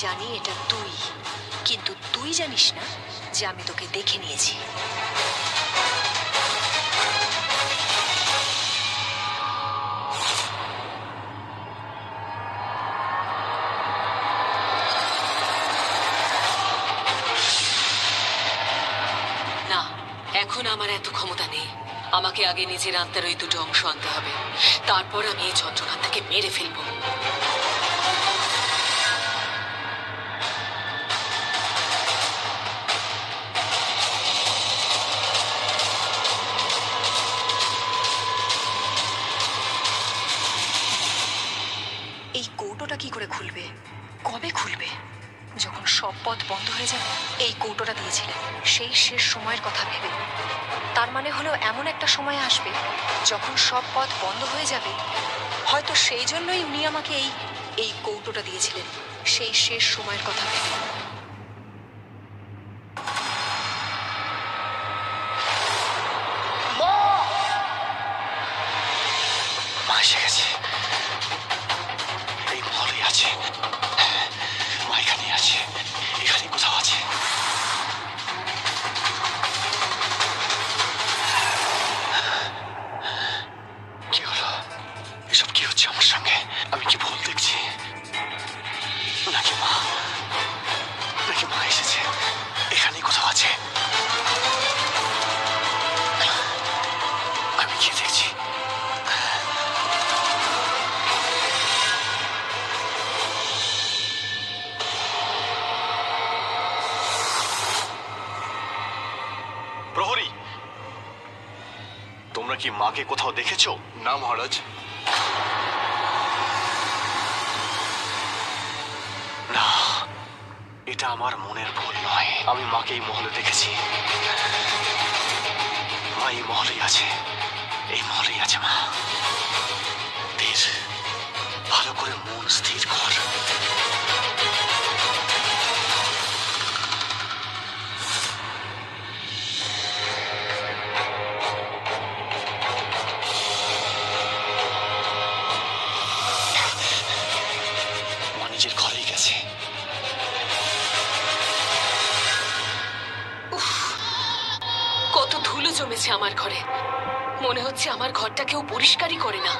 জানি এটা তুই, কিন্তু তুই জানিস না যে আমি তোকে দেখে নিয়েছি। না, এখন আমার এত ক্ষমতা নেই। আমাকে আগে নিজের আত্মার ওই দুটো অংশ আনতে হবে, তারপর আমি এই চন্দ্রকান্তাকে মেরে ফেলবো। এই কৌটোটা কি করে খুলবে? কবে খুলবে? যখন সব পথ বন্ধ হয়ে যাবে। এই কৌটোটা দিয়েছিলেন সেই শেষ সময়ের কথা ভেবে। তার মানে হলো এমন একটা সময় আসবে যখন সব পথ বন্ধ হয়ে যাবে। হয়তো সেই জন্যই উনি আমাকে এই কৌটোটা দিয়েছিলেন সেই শেষ সময়ের কথা ভেবে। মা এসে গেছে। এই মহলেই আছে। মা এখানেই আছে, এখানেই কোথাও আছে। কি হলো? এসব কি হচ্ছে আমার সঙ্গে? আমি কি ভুল দেখছি? নাকি মা এসেছে, এখানেই কোথাও আছে। আমি কি দেখছি? প্রহরী, তোমরা কি মাকে কোথাও দেখেছো? না মহারাজ। না, এটা আমার মনের ভুল নয়। আমি মাকে এই মহলে দেখেছি। মা এই মহলেই আছে, এই মহলেই আছে মা। ধীর, ভালো করে মন স্থির কর। মা নিজের ঘরেই গেছে। কত ধুলো জমেছে আমার ঘরে। মনে হচ্ছে আমার ঘরটা কেউ পরিষ্কারই করে না।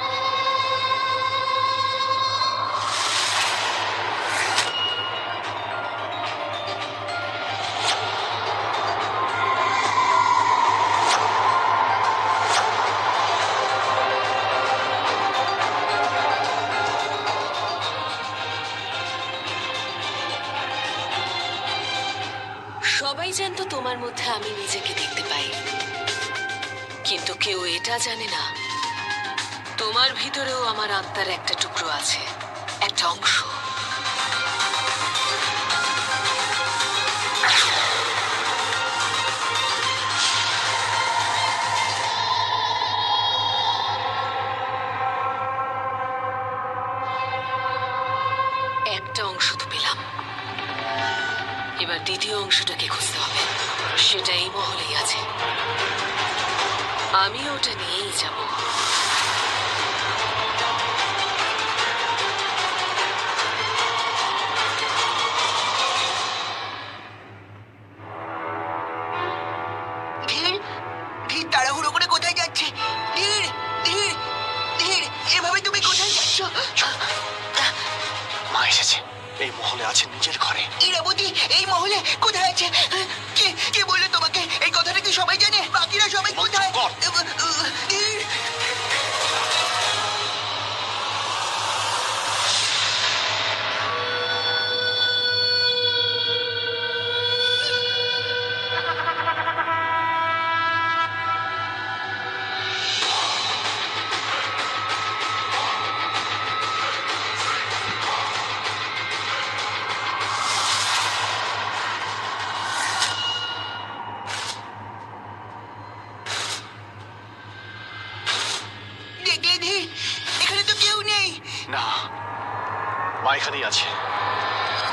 সবাই জানতো তোমার মধ্যে আমি নিজেকে দেখতে পাই, কিন্তু কেউ এটা জানে না তোমার ভিতরেও আমার আত্মার একটা টুকরো আছে, একটা অংশ। একটা অংশ তো পেলাম, এবার দ্বিতীয় অংশটাকে খুঁজতে হবে। সেটা এই মহলেই আছে, আমি ওটা নিয়েই যাব। ধীর ধীর, তাড়াহুড়ো করে কোথায় যাচ্ছে? ধীর ধীর ধীর, এভাবে তুমি কোথায় যাচ্ছ? মা এসেছে, এই মহলে আছে নিজের ঘরে। ইরাবতী এই মহলে কোথায় আছে? কে কে বললো তোমাকে? এই কথাটা কি সবাই জানে? বাকিরা সবাই কোথায়? কর। ধীর, দেখলে ধীর, এখানে তো কেউ নেই। না, মা এখানেই আছে।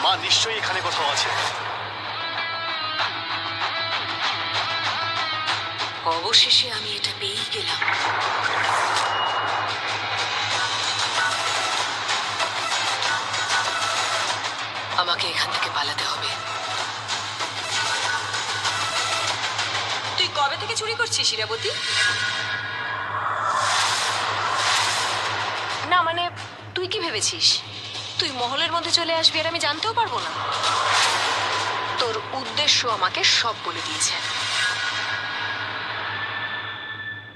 মা নিশ্চয়ই এখানে কোথাও আছে। অবশেষে আমি এটা পেয়েই গেলাম। আমাকে এখান থেকে পালাতে হবে। তুই কবে থেকে চুরি করছিস ইরাবতী? না মানে তুই কি ভেবেছিস তুই মহলের মধ্যে চলে আসবি আর আমি জানতেও পারবো না? তোর উদ্দেশ্য আমাকে সব বলে দিয়েছে।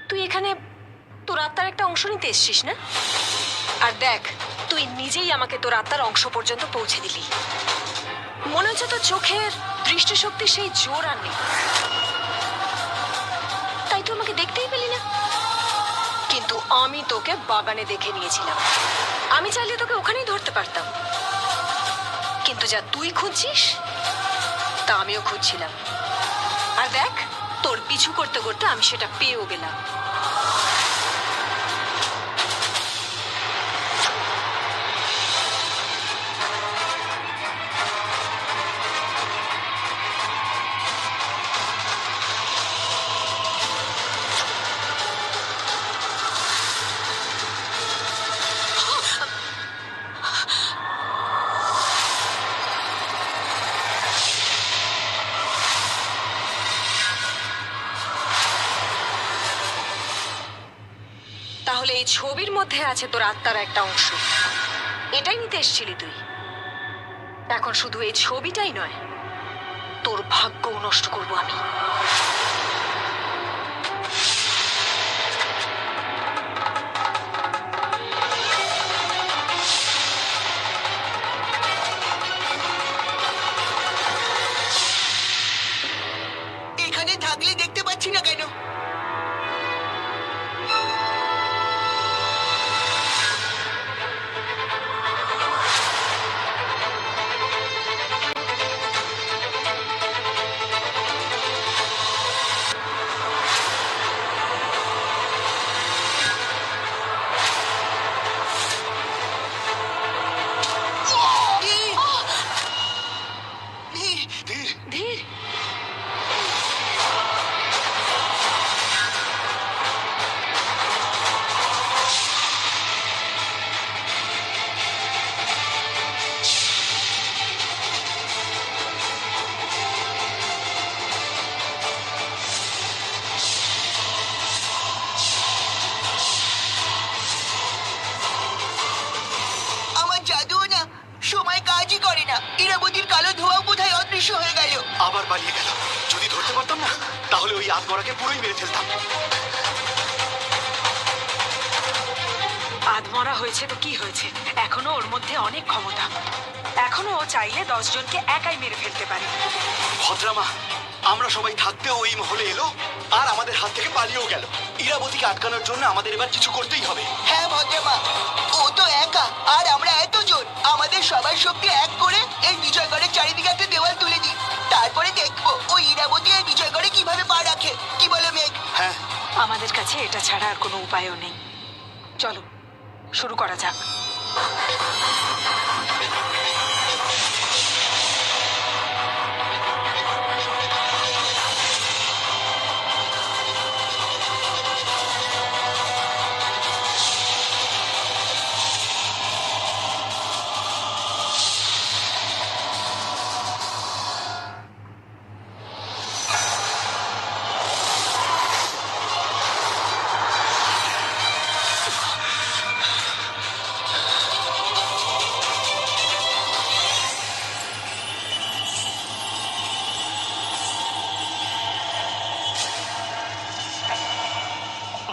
তুই এখানে তোর আত্মার একটা অংশ নিতে এসছিস না? আর দেখ তুই নিজেই আমাকে তোর আত্মার অংশ পর্যন্ত পৌঁছে দিলি। মনে হচ্ছে তোর চোখের দৃষ্টিশক্তি সেই জোর আর নেই, তাই তুই আমাকে দেখতেই পেলি না। কিন্তু আমি তোকে বাগানে দেখে নিয়েছিলাম। আমি চাইলে তোকে ওখানেই ধরতে পারতাম, কিন্তু যা তুই খুঁজছিস তা আমিও খুঁজছিলাম। আর দেখ তোর পিছু করতে করতে আমি সেটা পেয়েও গেলাম। তাহলে এই ছবির মধ্যে আছে তোর আত্মার একটা অংশ, এটাই নিতে এসেছিলি তুই। এখন শুধু এই ছবিটাই নয়, তোর ভাগ্যও নষ্ট করব আমি। এখানে থাকলে দেখতে পাচ্ছি না কেন? ধীর, ধীর, আমার জাদুও না সময় কাজই করে না। ইরাবতীর কালো ধোঁয়াও কোথায় অদৃশ্য হয়ে গেল। আবার পালিয়ে গেল। যদি ধরতে পারতাম না তাহলে ওই আত্মরাকে পুরোই মেরে ফেলতাম। আধমরা হয়েছে তো কি হয়েছে, এখনো ওর মধ্যে অনেক ক্ষমতা। এখনো ও চাইলে 10 জনকে একাই মেরে ফেলতে পারে। ভদ্রামা, আমরা সবাই থাকতেও এই মহলে এলো আর আমাদের হাত থেকে পালিয়েও গেল। ইরাবতীকে আটকানোর জন্য আমাদের এবার কিছু করতেই হবে। হ্যাঁ ভদ্রমা, ও তো একা আর আমরা এতজন। আমাদের সবার শক্তি এক করে এই বিজয়গড়ের চারিদিকে একটা দেওয়াল তুলে দিই, তারপরে দেখবো ওই ইরাবতী এই বিজয়গড়ে কিভাবে পা রাখে। কি বলে মেঘ? হ্যাঁ, আমাদের কাছে এটা ছাড়া আর কোনো উপায়ও নেই। চলো শুরু করা যাক।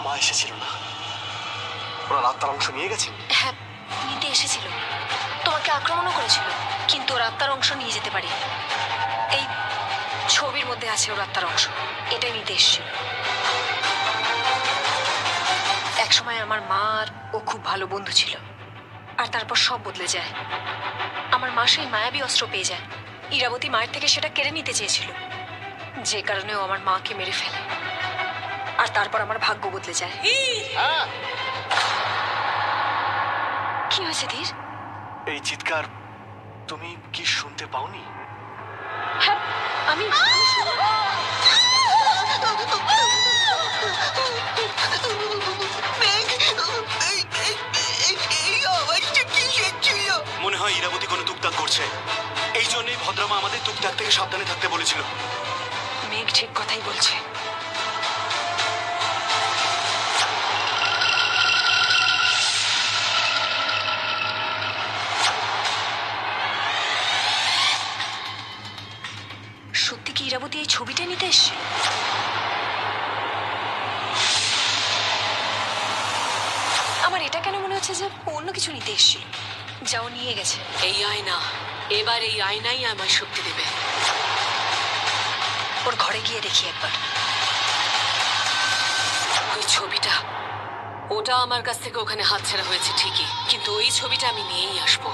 মা এসেছিল না? ওরা আত্মার অংশ নিয়ে গেছে? হ্যাঁ নিতে এসেছিল, তোমাকে আক্রমণও করেছিল, কিন্তু ওর আত্মার অংশ নিয়ে যেতে পারি। এই ছবির মধ্যে আছে ওর আত্মার অংশ, এটাই নিতে এসেছিল। একসময় আমার মা আর ও খুব ভালো বন্ধু ছিল, আর তারপর সব বদলে যায়। আমার মা সেই মায়াবী অস্ত্র পেয়ে যায়। ইরাবতী মায়ের থেকে সেটা কেড়ে নিতে চেয়েছিল, যে কারণে ও আমার মাকে মেরে ফেলে। আর তারপর আমার ভাগ্য বদলে যায়। কি হয়েছে ধীর? এই চিৎকার তুমি কি শুনতে পাওনি? হ্যাঁ আমি মেঘ, এই আওয়াজটা কিসের ছিল? মনে হয় ইরাবতী কোনো টুকটাক করছে। এই জন্যই ভদ্রমা আমাদের টুকটাক থেকে সাবধানে থাকতে বলেছিল। মেঘ ঠিক কথাই বলছে। সত্যি কি ইরাবতী এই ছবিটা নিতে এসছে? আমার এটা কেন মনে হচ্ছে যে ও অন্য কিছু নিতে এসেছিল, যাও নিয়ে গেছে। এই আয়না, এবার এই আয়নাই আমায় শক্তি দেবে। ওর ঘরে গিয়ে দেখি একবার। ওই ছবিটা, ওটা আমার কাছ থেকে ওখানে হাতছাড়া হয়েছে ঠিকই, কিন্তু ওই ছবিটা আমি নিয়েই আসবো।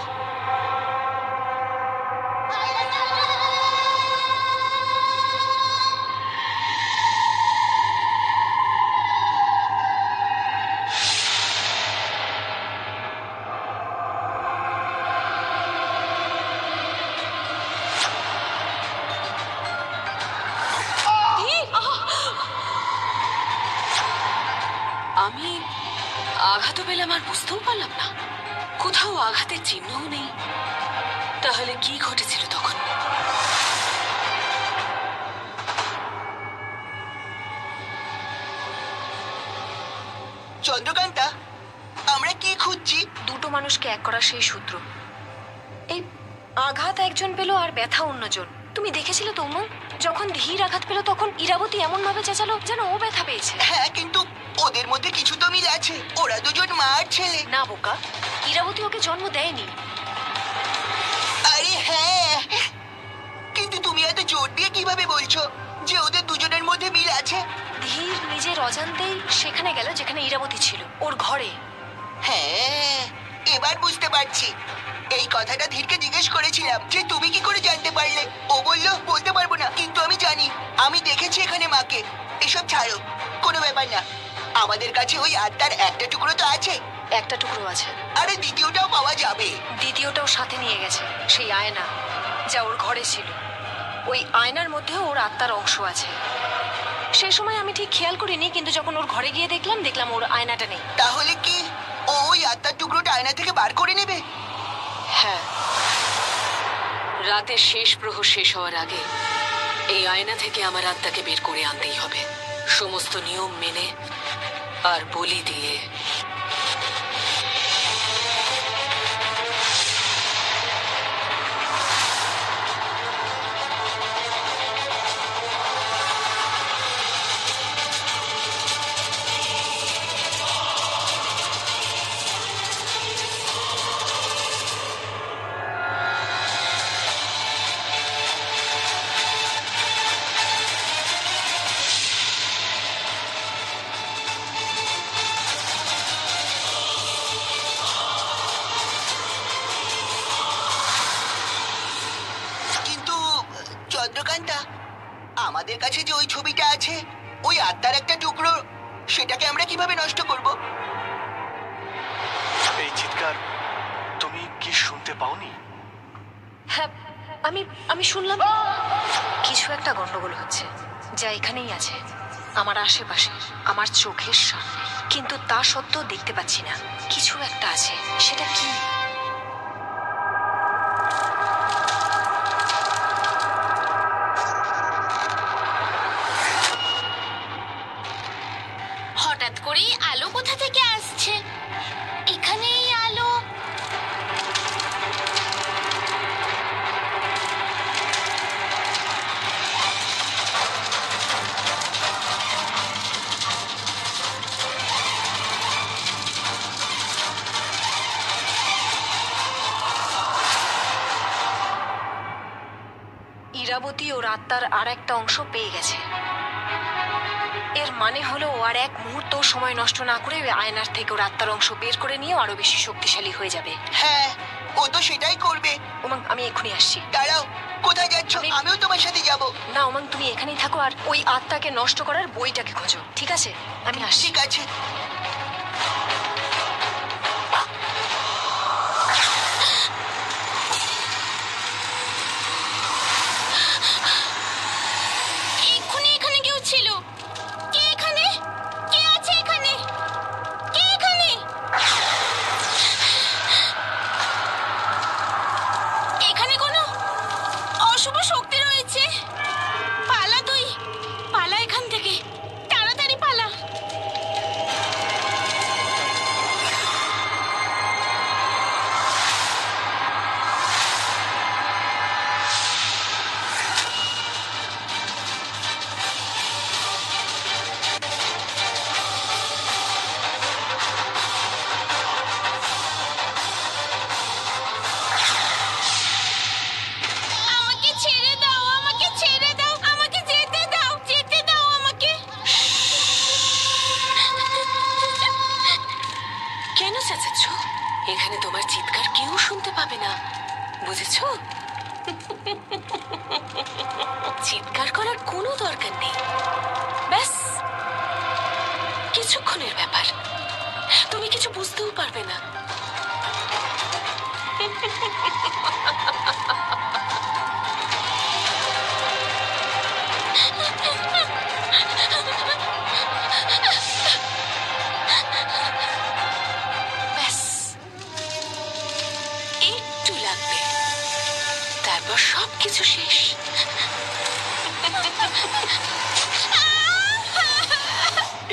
আমি আঘাতও পেলাম আর বুঝতেও পারলাম না, কোথাও আঘাতের চিহ্নও নেই। তাহলে কি ঘটেছিল তখন? চন্দ্রকান্তা, আমরা কি খুঁজছি? দুটো মানুষকে এক করা সেই সূত্র। এই আঘাত একজন পেল আর ব্যথা অন্যজন। তুমি দেখেছিলে তো উমং, যখন ধীর আঘাত পেল তখন ইরাবতী এমন ভাবে চেঁচালো যেন ও ব্যথা পেয়েছে। হ্যাঁ, কিন্তু ওদের মধ্যে কিছু তো মিল আছে। ওরা দুজন মা আর ছেলে। না বোকা, ইরাবতী ওকে জন্ম দেয়নি। আরে হ্যাঁ, কিন্তু তুমি এত জোর দিয়ে কিভাবে বলছো যে ওদের দুজনের মধ্যে মিল আছে? ধীর নিজের অজান্তেই সেখানে গেল যেখানে ইরাবতী ছিল, ওর ঘরে। হ্যাঁ, এবার বুঝতে পারছি। এই কথাটা ধীরকে জিজ্ঞেস করেছিলাম যে তুমি কি করে জানতে পারলে। ও বললো বলতে পারবো না, কিন্তু আমি জানি, আমি দেখেছি এখানে মাকে। এসব ছাড়ো, কোনো ব্যাপার না। আমাদের কাছে ওই আত্মার একটা টুকরো তো আছে, একটা টুকরো আছে, আরে দ্বিতীয়টাও পাওয়া যাবে। দ্বিতীয়টাও সাথে নিয়ে গেছে, সেই আয়না যা ওর ঘরে ছিল। ওই আয়নার মধ্যেও ওর আত্মার অংশ আছে। সেই সময় আমি ঠিক খেয়াল করিনি, কিন্তু যখন ওর ঘরে গিয়ে দেখলাম ওর আয়নাটা নেই। তাহলে কি ও ওই আত্মার টুকরোটা আয়না থেকে বার করে নেবে? হ্যাঁ, রাতের শেষ প্রহর শেষ হওয়ার আগে এই আয়না থেকে আমার আত্মাকে বের করে আনতেই হবে, সমস্ত নিয়ম মেনে আর বলি দিয়ে। কিন্তু চন্দ্রকান্তা, আমাদের কাছে যে ওই ছবিটা আছে, ওই আত্মার একটা টুকরো, সেটাকে আমরা কিভাবে নষ্ট করব? এই চিৎকার তুমি কি শুনতে পাওনি? হ্যাঁ, আমি শুনলাম কিছু একটা গন্ডগোল হচ্ছে, যা এখানেই আছে, আমার আশেপাশে, আমার চোখের সামনে। কিন্তু তা সত্ত্বেও দেখতে পাচ্ছি না। কিছু একটা আছে, সেটা কি? হঠাৎ করেই আলো কোথা থেকে আসছে? এখানেই আলো। ইরাবতী ওর আত্মার আর একটা অংশ পেয়ে গেছে। এর মানে হলো ও আর এক মুহূর্ত সময় নষ্ট না করে ওই আয়নার থেকে ওর আত্মার অংশ বের করে নিয়ে আরো বেশি শক্তিশালী হয়ে যাবে। হ্যাঁ, ও তো সেটাই করবে। উমং, আমি এক্ষুনি আসছি। দাঁড়াও, কোথায় যাচ্ছ? আমিও তোমার সাথে যাব। না উমং, তুমি এখানেই থাকো আর ওই আত্মাকে নষ্ট করার বইটাকে খোঁজো, ঠিক আছে? আমি আসছি। ঠিক আছে। এক্ষুনি এখানে কেউ ছিল। কে এখানে? কে আছে এখানে? কে এখানে? এখানে কোনো অশুভ শক্তি রয়েছে। পালা তুই, পালা এখান থেকে, তাড়াতাড়ি পালা। আমাকে ছেড়ে দাও, আমাকে ছেড়ে দাও, আমাকে যেতে দাও, যেতে দাও আমাকে। কেন চেঁচাচ্ছ? এখানে তোমার চিৎকার কেউ শুনতে পাবে না, বুঝেছো? চিৎকার করার কোনো দরকার নেই। ব্যাস, কিছুক্ষণের ব্যাপার, তুমি কিছু বুঝতেও পারবে না। ব্যাস, একটু লাগবে, তারপর সবকিছু শেষ।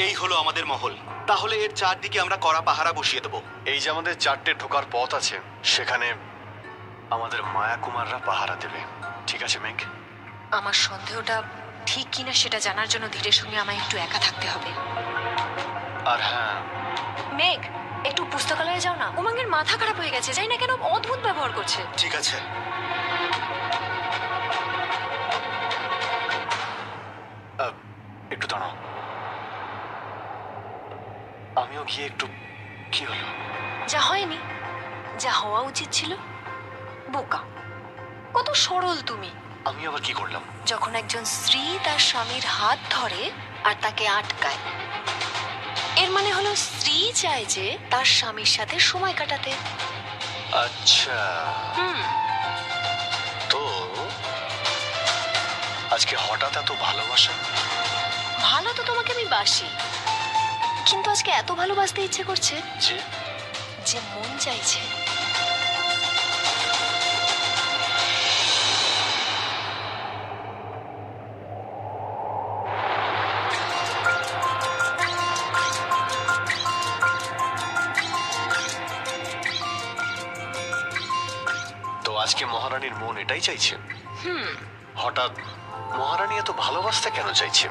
এই হলো আমাদের মহল। তাহলে এর চারদিকে আমরা কড়া পাহারা বসিয়ে দেবো। এই যে আমাদের চারটে ঢোকার পথ আছে, সেখানে আমাদের মায়া কুমাররা পাহারা দেবে। ঠিক আছে মেঘ? আমার সন্দেহটা ঠিক কিনা সেটা জানার জন্য ধীরের সঙ্গে আমায় একটু একা থাকতে হবে। আর হ্যাঁ, মেঘ, একটু পুস্তকালয়ে যাও না। উমাঙ্গের মাথা খারাপ হয়ে গেছে, জানি না কেন অদ্ভুত ব্যবহার করছে। ঠিক আছে। একটু দাঁড়াও, আমিও গিয়ে একটু। কি হলো? যা হয়নি, যা হওয়া উচিত ছিল। বোকা, কত সরল তুমি। আমি আবার কি করলাম? যখন একজন স্ত্রী তার স্বামীর হাত ধরে আর তাকে আটকায়, এর মানে হলো স্ত্রী চায় যে তার স্বামীর সাথে সময় কাটাতে। আচ্ছা, তো আজকে হঠাৎ এত ভালোবাসা? ভালো তো তোমাকে আমি বাসি, কিন্তু আজকে এত ভালোবাসতে ইচ্ছে করছে যে যে মন চাইছে। তো আজকে মহারানীর মন এটাই চাইছে? হঠাৎ মহারানী এত ভালোবাসতে কেন চাইছে?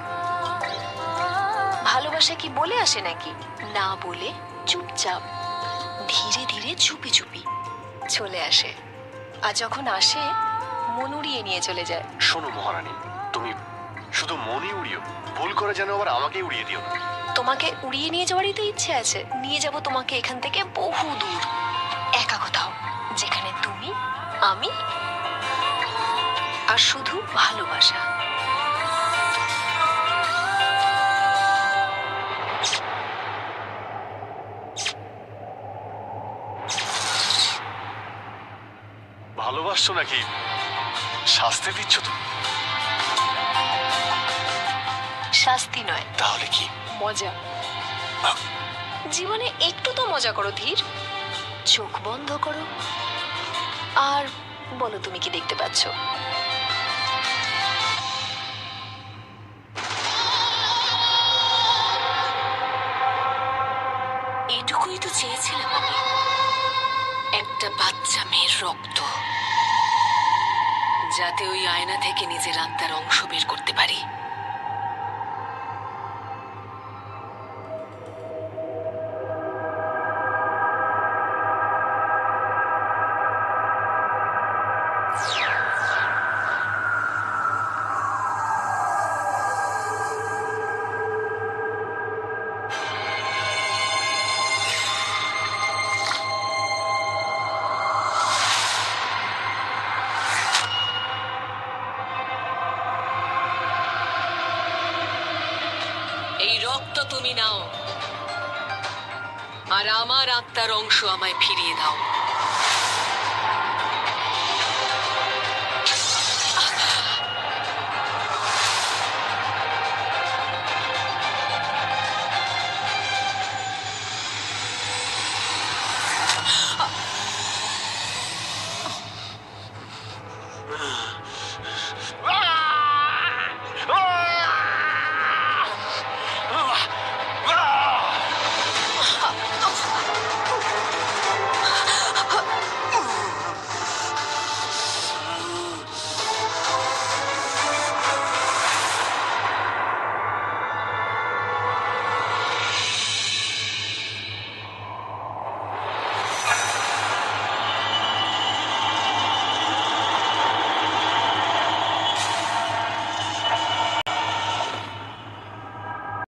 ভালোবাসা কি বলে আসে নাকি? না বলে চুপচাপ, ধীরে ধীরে চুপি চুপি চলে আসে। আর যখন আসে, মন উড়িয়ে নিয়ে চলে যায়। শোনো মহারানী, তুমি শুধু মনই উড়িও, ভুল করে যেন আবার আমাকে উড়িয়ে দিও না। তোমাকে উড়িয়ে নিয়ে যাওয়ারই তো ইচ্ছে আছে। নিয়ে যাব তোমাকে এখান থেকে বহু দূর, একা কোথাও, যেখানে তুমি, আমি আর শুধু ভালোবাসা। ভালোবাসছো নাকি শাস্তি দিচ্ছ তুমি? শাস্তি নয়, তাহলে কি? মজা। জীবনে একটু তো মজা করো ধীর। চোখ বন্ধ করো আর বলো তুমি কি দেখতে পাচ্ছ। এটুকুই তো চেয়েছিলাম আমি, একটা বাচ্চা মেয়ের রক্ত, যাতে ওই আয়না থেকে নিজের আত্মার অংশ বের করতে পারি। এই রক্ত তুমি নাও, আর আমার আত্মার অংশ আমায় ফিরিয়ে দাও।